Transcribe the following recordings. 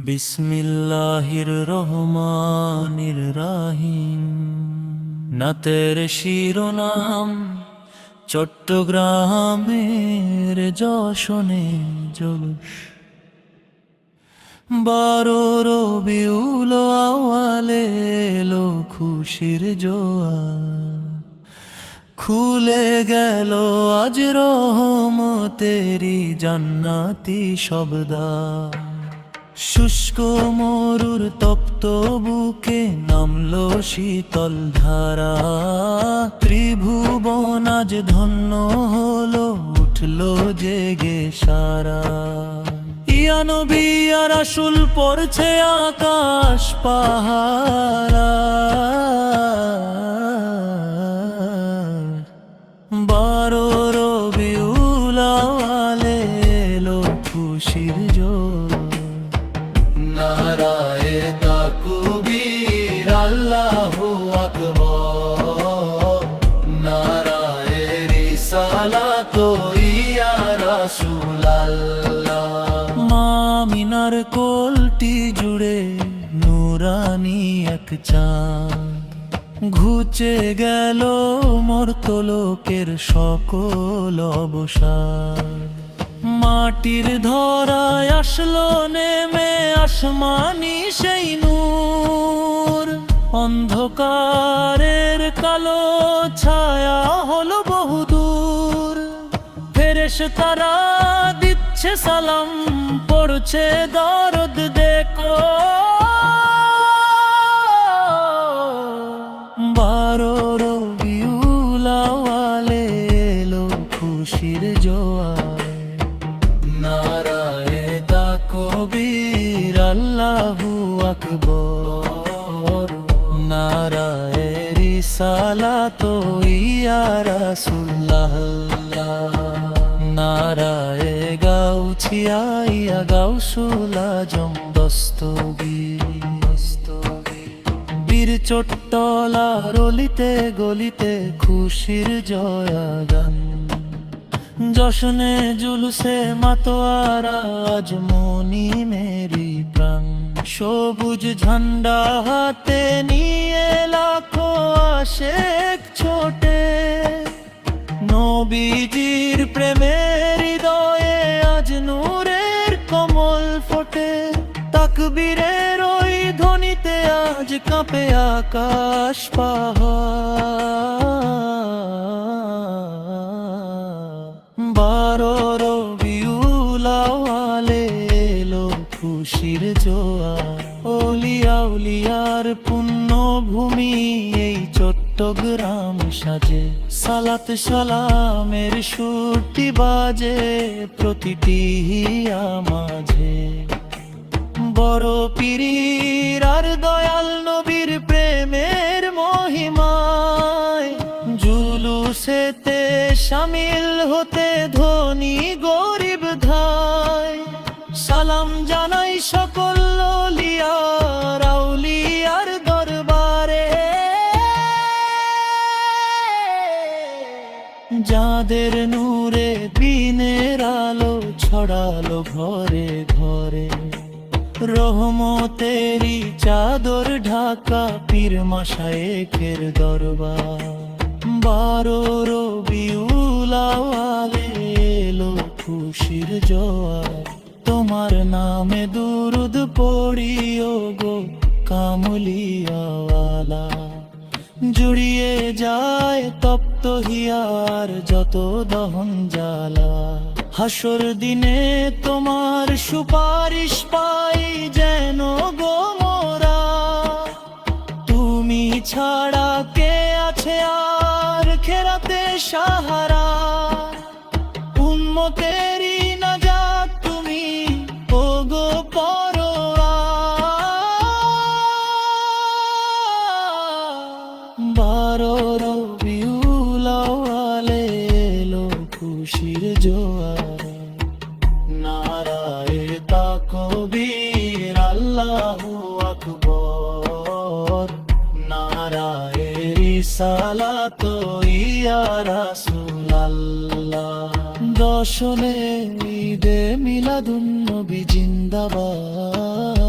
বিসমিল্লাহির রহমানির রাহিম। নাতের শিরোনাম চট্টগ্রামের যশনে জলুস। 12 রবিউল আউয়ালে এলো খুশির জোয়ার, খুলে গেল আজ রহমতেরি জান্নাতি শব্দার। শুষ্ক মরুর তপ্ত বুকে নামলো শীতল ধারা, ত্রিভুবন আজ ধন্য হলো, উঠলো জেগে সারা। ইয়া নবী ইয়া রাসূল পড়ছে আকাশ পাহারা, 12 রবিউল আউয়ালে এলো খুশির জোয়ার। নারায়ে তাকবীর আল্লাহু আকবার, নারায়ে রিসালাত ইয়া রাসূলাল্লাহ। মামিনার কোলটি জুড়ে নূরানি এক চাঁদ, ঘুচে গেল মর্তলোকের সকল অবসাদ। মাটির ধরায় আসলো নেমে আসমানি সেই নূর, অন্ধকারের কালো ছায়া হলো বহুদূর। ফেরেশতারা দিচ্ছে সালাম, পড়ছে দরদ দেখো। 12 রবিউল আউয়ালে এলো খুশির জোয়ার। নারায়ে তাকবীর আল্লাহু আকবার, নারায়ে রিসালাত ইয়া রাসূলুল্লাহ। নারায়ে গাউছিয়া ইয়া গাউসুল আজম দস্তগীর। বীর চট্টলার অলিতে গলিতে খুশির জয়গান, জশনে জুলুসে মাতোয়ারা আজ মনি মেরি প্রাণ। সবুজ ঝান্ডা হাতে নিয়ে লাখো আশেক ছোটে, নবীজির প্রেমের হৃদয়ে আজ নূরের কমল ফোটে। তাকবীরের ওই ধ্বনিতে আজ কাঁপে আকাশ পাহাড়। 12 রবিউল আউয়ালে এলো খুশির জোয়ার। ওলিয়া উলিয়ার পুণ্যভূমি এই চট্টগ্রাম সাজে, সালাত সালামের সুরটি বাজে প্রতিটি হিয়া মাঝে। বড় পীর আর দয়াল নবীর প্রেমের মহিমায়, জুলুসেতে শামিল হতে ধনী গরিব ধায়। সালাম জানাই সকল ওলিয়ার আউলিয়ার দরবারে, যাদের নূরে দিনের আলো ছড়ালো ঘরে ঘরে। রহমতেরি চাদর ঢাকা পীর মাশায়েখের দরবার। 12 রবিউল আউয়ালে এলো খুশির জোয়ার। তোমার নামে দুরুদ পড়িও গো কামলিয়াওয়ালা, জুড়িয়ে যায় তপ্ত হিয়ার যত দহন জ্বালা। হাসর দিনে তোমার সুপারিশ পাই যেন গো মোরা, তুমি ছাড়া কে আছে আর খেরাতে সাহারা। উম্মতেরি নাজাত তুমি ও গো পরোয়ার। 12 রবিউল আউয়ালে এলো খুশির জোয়ার। নারায়ে তাকবীর আল্লাহু আকবার, নারায়ে রিসালাত ইয়া রাসূলুল্লাহ। দশনে ঈদে মিলাদুন নবী জিন্দাবাদ।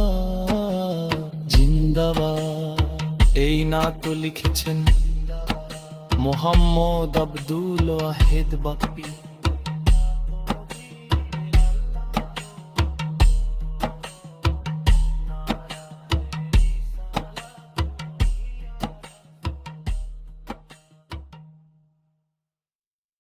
নাত লিখেছেন মোহাম্মদ আব্দুল ওয়াহিদ বাপ্পি।